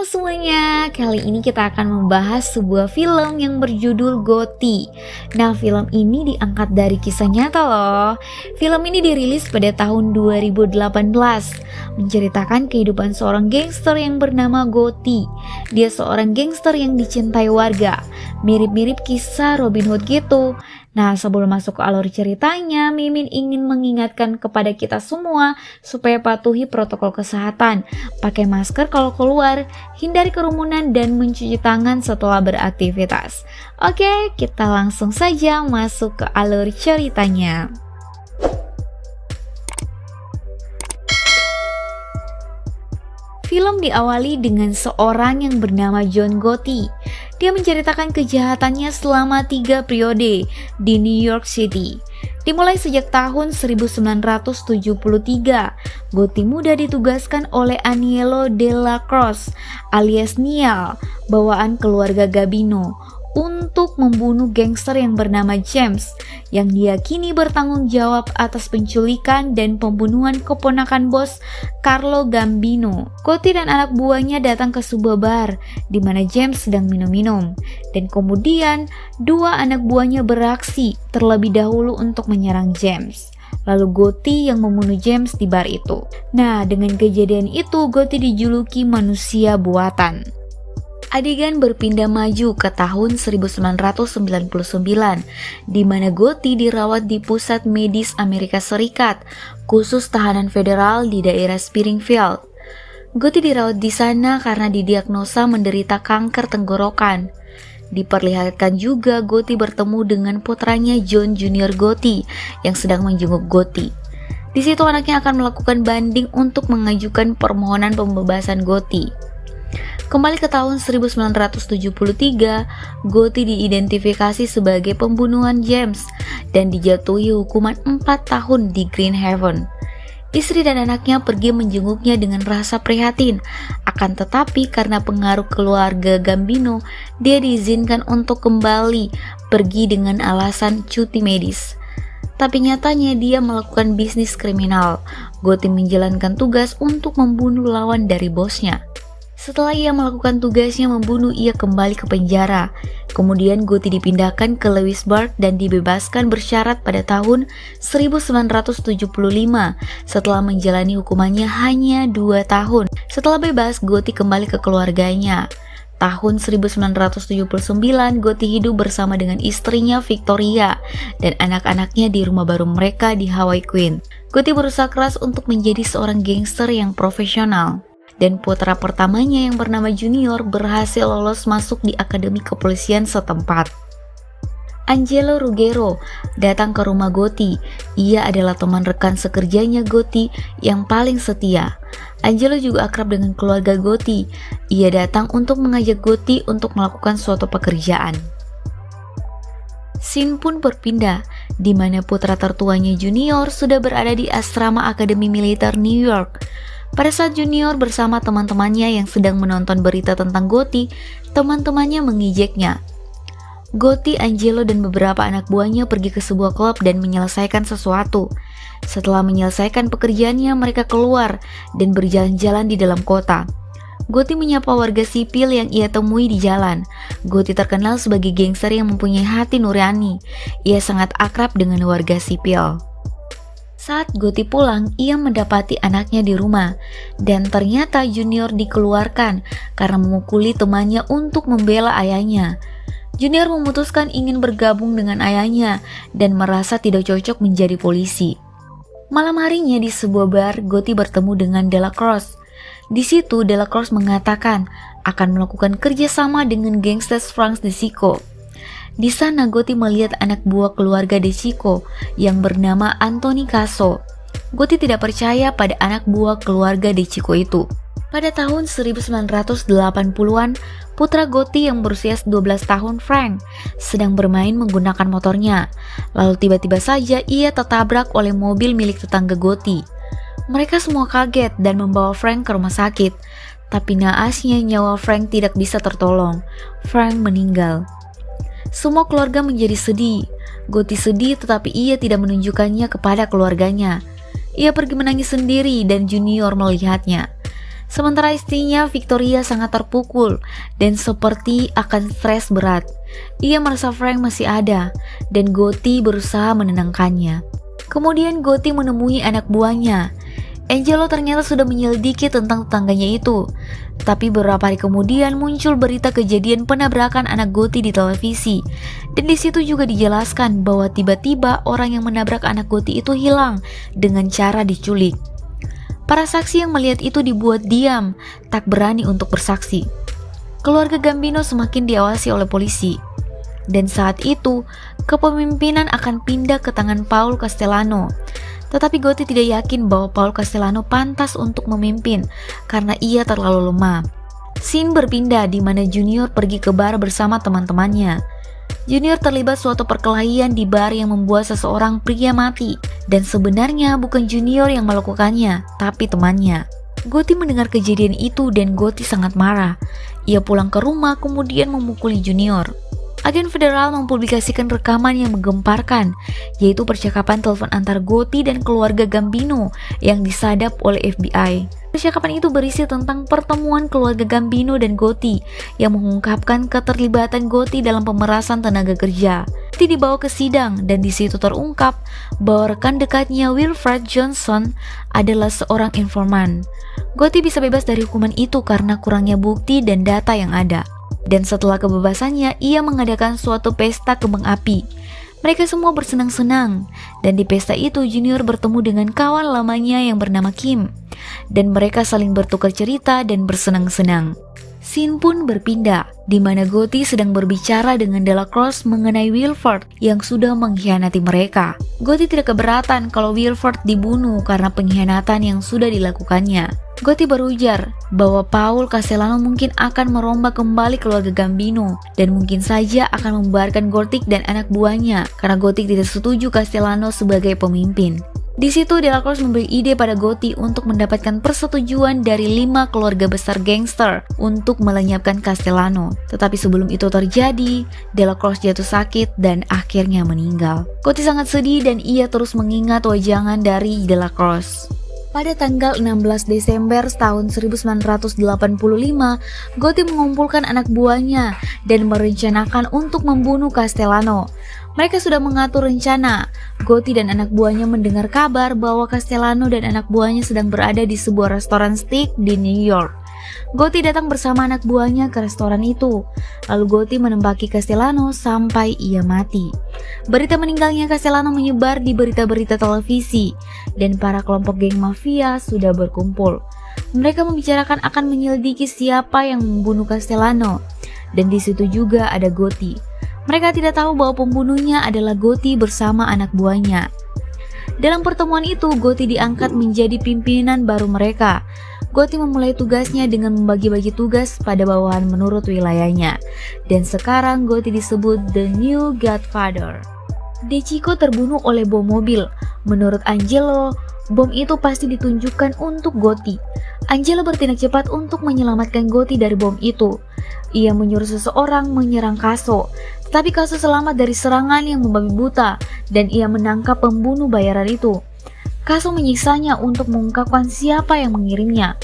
semuanya, kali ini kita akan membahas sebuah film yang berjudul Gotti. Nah, film ini diangkat dari kisah nyata loh. Film ini dirilis pada tahun 2018, menceritakan kehidupan seorang gangster yang bernama Gotti. Dia seorang gangster yang dicintai warga, mirip-mirip kisah Robin Hood gitu. Nah, sebelum masuk ke alur ceritanya, Mimin ingin mengingatkan kepada kita semua supaya patuhi protokol kesehatan, pakai masker kalau keluar, hindari kerumunan, dan mencuci tangan setelah beraktivitas. Oke, kita langsung saja masuk ke alur ceritanya. Film diawali dengan seorang yang bernama John Gotti. Dia menceritakan kejahatannya selama 3 periode di New York City. Dimulai sejak tahun 1973, Gotti muda ditugaskan oleh Aniello Della Croce alias Niall, bawaan keluarga Gambino, untuk membunuh gangster yang bernama James yang diyakini bertanggung jawab atas penculikan dan pembunuhan keponakan bos Carlo Gambino. Gotti dan anak buahnya datang ke sebuah bar di mana James sedang minum-minum, dan kemudian 2 anak buahnya beraksi terlebih dahulu untuk menyerang James. Lalu Gotti yang membunuh James di bar itu. Nah, dengan kejadian itu Gotti dijuluki manusia buatan. Adegan berpindah maju ke tahun 1999, di mana Gotti dirawat di Pusat Medis Amerika Serikat, khusus tahanan federal di daerah Springfield. Gotti dirawat di sana karena didiagnosa menderita kanker tenggorokan. Diperlihatkan juga Gotti bertemu dengan putranya John Junior Gotti yang sedang menjenguk Gotti. Di situ anaknya akan melakukan banding untuk mengajukan permohonan pembebasan Gotti. Kembali ke tahun 1973, Gotti diidentifikasi sebagai pembunuhan James dan dijatuhi hukuman 4 tahun di Green Haven. Istri dan anaknya pergi menjenguknya dengan rasa prihatin, akan tetapi karena pengaruh keluarga Gambino, dia diizinkan untuk kembali pergi dengan alasan cuti medis. Tapi nyatanya dia melakukan bisnis kriminal. Gotti menjalankan tugas untuk membunuh lawan dari bosnya. Setelah ia melakukan tugasnya membunuh, ia kembali ke penjara. Kemudian Gotti dipindahkan ke Lewisburg dan dibebaskan bersyarat pada tahun 1975 setelah menjalani hukumannya hanya 2 tahun. Setelah bebas, Gotti kembali ke keluarganya. Tahun 1979, Gotti hidup bersama dengan istrinya Victoria dan anak-anaknya di rumah baru mereka di Hawaii Queen. Gotti berusaha keras untuk menjadi seorang gangster yang profesional. Dan putra pertamanya yang bernama Junior berhasil lolos masuk di akademi kepolisian setempat. Angelo Ruggero datang ke rumah Gotti. Ia adalah teman rekan sekerjanya Gotti yang paling setia. Angelo juga akrab dengan keluarga Gotti. Ia datang untuk mengajak Gotti untuk melakukan suatu pekerjaan. Scene pun berpindah, di mana putra tertuanya Junior sudah berada di asrama Akademi Militer New York. Pada saat Junior bersama teman-temannya yang sedang menonton berita tentang Gotti, teman-temannya mengejeknya. Gotti, Angelo, dan beberapa anak buahnya pergi ke sebuah klub dan menyelesaikan sesuatu. Setelah menyelesaikan pekerjaannya, mereka keluar dan berjalan-jalan di dalam kota. Gotti menyapa warga sipil yang ia temui di jalan. Gotti terkenal sebagai gangster yang mempunyai hati nurani. Ia sangat akrab dengan warga sipil. Saat Gotti pulang, ia mendapati anaknya di rumah, dan ternyata Junior dikeluarkan karena memukuli temannya untuk membela ayahnya. Junior memutuskan ingin bergabung dengan ayahnya dan merasa tidak cocok menjadi polisi. Malam harinya di sebuah bar, Gotti bertemu dengan Della Croce. Di situ Della Croce mengatakan akan melakukan kerjasama dengan gangsters Frank DeSico. Di sana Gotti melihat anak buah keluarga DeSico yang bernama Anthony Casso. Gotti tidak percaya pada anak buah keluarga DeSico itu. Pada tahun 1980-an, putra Gotti yang berusia 12 tahun, Frank, sedang bermain menggunakan motornya. Lalu tiba-tiba saja ia tertabrak oleh mobil milik tetangga Gotti. Mereka semua kaget dan membawa Frank ke rumah sakit. Tapi naasnya nyawa Frank tidak bisa tertolong. Frank meninggal. Semua keluarga menjadi sedih. Gotti sedih tetapi ia tidak menunjukkannya kepada keluarganya. Ia pergi menangis sendiri dan Junior melihatnya. Sementara istrinya Victoria sangat terpukul dan seperti akan stres berat. Ia merasa Frank masih ada dan Gotti berusaha menenangkannya. Kemudian Gotti menemui anak buahnya. Angelo ternyata sudah menyelidiki tentang tetangganya itu. Tapi beberapa hari kemudian muncul berita kejadian penabrakan anak Gotti di televisi. Dan di situ juga dijelaskan bahwa tiba-tiba orang yang menabrak anak Gotti itu hilang dengan cara diculik. Para saksi yang melihat itu dibuat diam, tak berani untuk bersaksi. Keluarga Gambino semakin diawasi oleh polisi. Dan saat itu, kepemimpinan akan pindah ke tangan Paul Castellano. Tetapi Gotti tidak yakin bahwa Paul Castellano pantas untuk memimpin karena ia terlalu lemah. Scene berpindah di mana Junior pergi ke bar bersama teman-temannya. Junior terlibat suatu perkelahian di bar yang membuat seseorang pria mati. Dan sebenarnya bukan Junior yang melakukannya, tapi temannya. Gotti mendengar kejadian itu dan Gotti sangat marah. Ia pulang ke rumah kemudian memukuli Junior. Agen federal mempublikasikan rekaman yang menggemparkan, yaitu percakapan telepon antar Gotti dan keluarga Gambino yang disadap oleh FBI. Percakapan itu berisi tentang pertemuan keluarga Gambino dan Gotti yang mengungkapkan keterlibatan Gotti dalam pemerasan tenaga kerja. Gotti dibawa ke sidang dan di situ terungkap bahwa rekan dekatnya Wilfred Johnson adalah seorang informan. Gotti bisa bebas dari hukuman itu karena kurangnya bukti dan data yang ada. Dan setelah kebebasannya, ia mengadakan suatu pesta kembang api. Mereka semua bersenang-senang, dan di pesta itu Junior bertemu dengan kawan lamanya yang bernama Kim. Dan mereka saling bertukar cerita dan bersenang-senang. Scene pun berpindah, di mana Gotti sedang berbicara dengan Delacroix mengenai Wilford yang sudah mengkhianati mereka. Gotti tidak keberatan kalau Wilford dibunuh karena pengkhianatan yang sudah dilakukannya. Gotti berujar bahwa Paul Castellano mungkin akan merombak kembali keluarga Gambino dan mungkin saja akan membubarkan Gotik dan anak buahnya karena Gotik tidak setuju Castellano sebagai pemimpin. Di situ Delacroix memberi ide pada Gotti untuk mendapatkan persetujuan dari 5 keluarga besar gangster untuk melenyapkan Castellano. Tetapi sebelum itu terjadi, Delacroix jatuh sakit dan akhirnya meninggal. Gotti sangat sedih dan ia terus mengingat wajangan dari Delacroix. Pada tanggal 16 Desember tahun 1985, Gotti mengumpulkan anak buahnya dan merencanakan untuk membunuh Castellano. Mereka sudah mengatur rencana. Gotti dan anak buahnya mendengar kabar bahwa Castellano dan anak buahnya sedang berada di sebuah restoran steak di New York. Gotti datang bersama anak buahnya ke restoran itu. Lalu Gotti menembaki Castellano sampai ia mati. Berita meninggalnya Castellano menyebar di berita-berita televisi dan para kelompok geng mafia sudah berkumpul. Mereka membicarakan akan menyelidiki siapa yang membunuh Castellano. Dan di situ juga ada Gotti. Mereka tidak tahu bahwa pembunuhnya adalah Gotti bersama anak buahnya. Dalam pertemuan itu, Gotti diangkat menjadi pimpinan baru mereka. Gotti memulai tugasnya dengan membagi-bagi tugas pada bawahan menurut wilayahnya. Dan sekarang Gotti disebut The New Godfather. De Chico terbunuh oleh bom mobil. Menurut Angelo, bom itu pasti ditunjukkan untuk Gotti. Angelo bertindak cepat untuk menyelamatkan Gotti dari bom itu. Ia menyuruh seseorang menyerang Casso, tapi Casso selamat dari serangan yang membabi buta dan ia menangkap pembunuh bayaran itu. Casso menyiksanya untuk mengungkapkan siapa yang mengirimnya.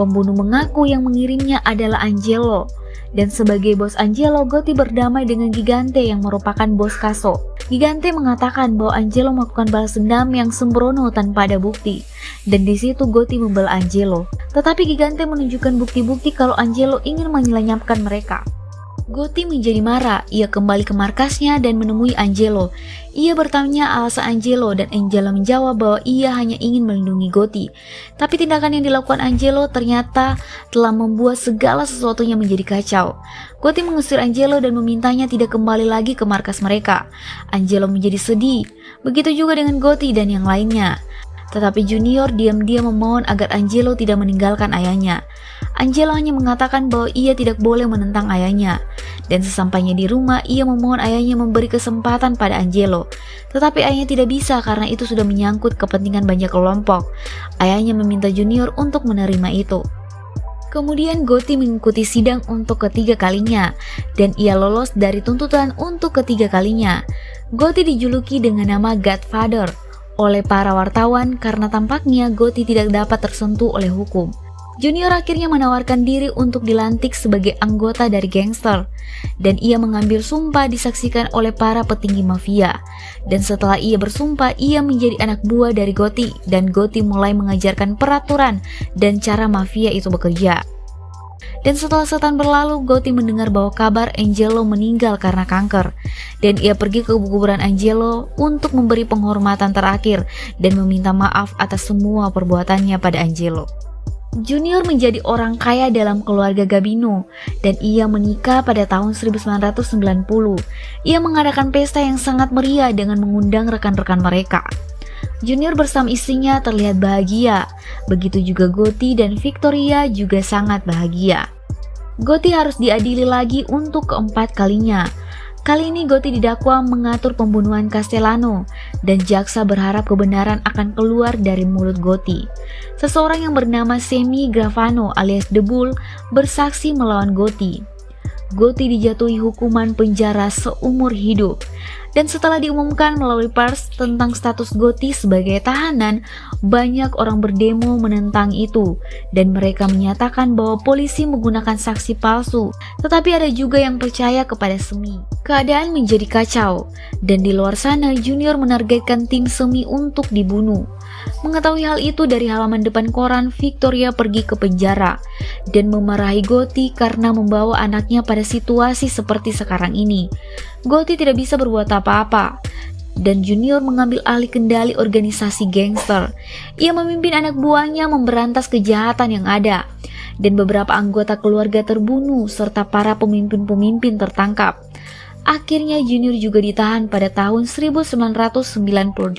Pembunuh mengaku yang mengirimnya adalah Angelo. Dan sebagai bos Angelo, Gotti berdamai dengan Gigante yang merupakan bos Casso. Gigante mengatakan bahwa Angelo melakukan balas dendam yang sembrono tanpa ada bukti. Dan di situ Gotti membela Angelo. Tetapi Gigante menunjukkan bukti-bukti kalau Angelo ingin menyelamatkan mereka. Gotti menjadi marah. Ia kembali ke markasnya dan menemui Angelo. Ia bertanya alasan Angelo dan Angelo menjawab bahwa ia hanya ingin melindungi Gotti. Tapi tindakan yang dilakukan Angelo ternyata telah membuat segala sesuatunya menjadi kacau. Gotti mengusir Angelo dan memintanya tidak kembali lagi ke markas mereka. Angelo menjadi sedih. Begitu juga dengan Gotti dan yang lainnya. Tetapi Junior diam-diam memohon agar Angelo tidak meninggalkan ayahnya. Angelo hanya mengatakan bahwa ia tidak boleh menentang ayahnya. Dan sesampainya di rumah, ia memohon ayahnya memberi kesempatan pada Angelo. Tetapi ayahnya tidak bisa karena itu sudah menyangkut kepentingan banyak kelompok. Ayahnya meminta Junior untuk menerima itu. Kemudian Gotti mengikuti sidang untuk ketiga kalinya. Dan ia lolos dari tuntutan untuk ketiga kalinya. Gotti dijuluki dengan nama Godfather oleh para wartawan karena tampaknya Gotti tidak dapat tersentuh oleh hukum. Junior akhirnya menawarkan diri untuk dilantik sebagai anggota dari gangster, dan ia mengambil sumpah disaksikan oleh para petinggi mafia. Dan setelah ia bersumpah, ia menjadi anak buah dari Gotti, dan Gotti mulai mengajarkan peraturan dan cara mafia itu bekerja. Dan setelah setan berlalu, Gotti mendengar bahwa kabar Angelo meninggal karena kanker, dan ia pergi ke kuburan Angelo untuk memberi penghormatan terakhir dan meminta maaf atas semua perbuatannya pada Angelo. Junior menjadi orang kaya dalam keluarga Gabino, dan ia menikah pada tahun 1990. Ia mengadakan pesta yang sangat meriah dengan mengundang rekan-rekan mereka. Junior bersama istrinya terlihat bahagia, begitu juga Gotti dan Victoria juga sangat bahagia. Gotti harus diadili lagi untuk keempat kalinya. Kali ini Gotti didakwa mengatur pembunuhan Castellano, dan jaksa berharap kebenaran akan keluar dari mulut Gotti. Seseorang yang bernama Semi Gravano alias The Bull bersaksi melawan Gotti. Gotti dijatuhi hukuman penjara seumur hidup. Dan setelah diumumkan melalui pers tentang status Gotti sebagai tahanan, banyak orang berdemo menentang itu, dan mereka menyatakan bahwa polisi menggunakan saksi palsu. Tetapi ada juga yang percaya kepada Semi. Keadaan menjadi kacau, dan di luar sana Junior menargetkan tim Semi untuk dibunuh. Mengetahui hal itu, dari halaman depan koran, Victoria pergi ke penjara dan memarahi Gotti karena membawa anaknya pada situasi seperti sekarang ini. Gotti tidak bisa berbuat apa-apa, dan Junior mengambil alih kendali organisasi gangster. Ia memimpin anak buahnya memberantas kejahatan yang ada, dan beberapa anggota keluarga terbunuh serta para pemimpin-pemimpin tertangkap. Akhirnya Junior juga ditahan pada tahun 1998.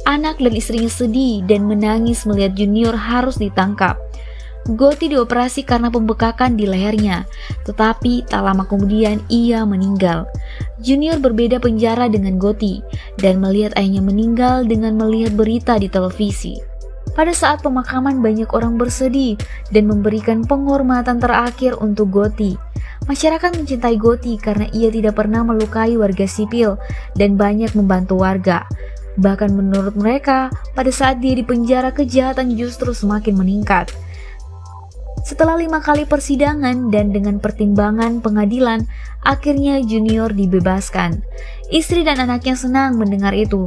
Anak dan istrinya sedih dan menangis melihat Junior harus ditangkap. Gotti dioperasi karena pembekakan di lehernya, tetapi tak lama kemudian ia meninggal. Junior berbeda penjara dengan Gotti dan melihat ayahnya meninggal dengan melihat berita di televisi. Pada saat pemakaman, banyak orang bersedih dan memberikan penghormatan terakhir untuk Gotti. Masyarakat mencintai Gotti karena ia tidak pernah melukai warga sipil dan banyak membantu warga. Bahkan menurut mereka, pada saat dia di penjara, kejahatan justru semakin meningkat. Setelah 5 kali persidangan dan dengan pertimbangan pengadilan, akhirnya Junior dibebaskan. Istri dan anaknya senang mendengar itu.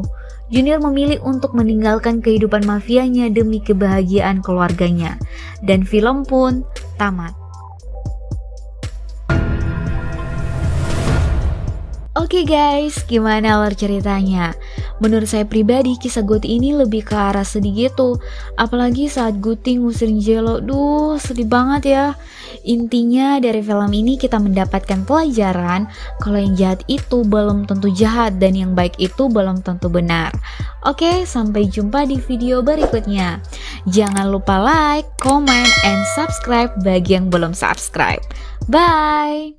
Junior memilih untuk meninggalkan kehidupan mafianya demi kebahagiaan keluarganya. Dan film pun tamat. Oke guys, gimana alur ceritanya? Menurut saya pribadi, kisah Gotti ini lebih ke arah sedih gitu. Apalagi saat Gotti ngusirin Angelo, duh sedih banget ya. Intinya dari film ini kita mendapatkan pelajaran kalau yang jahat itu belum tentu jahat dan yang baik itu belum tentu benar. Oke, sampai jumpa di video berikutnya. Jangan lupa like, comment, and subscribe bagi yang belum subscribe. Bye!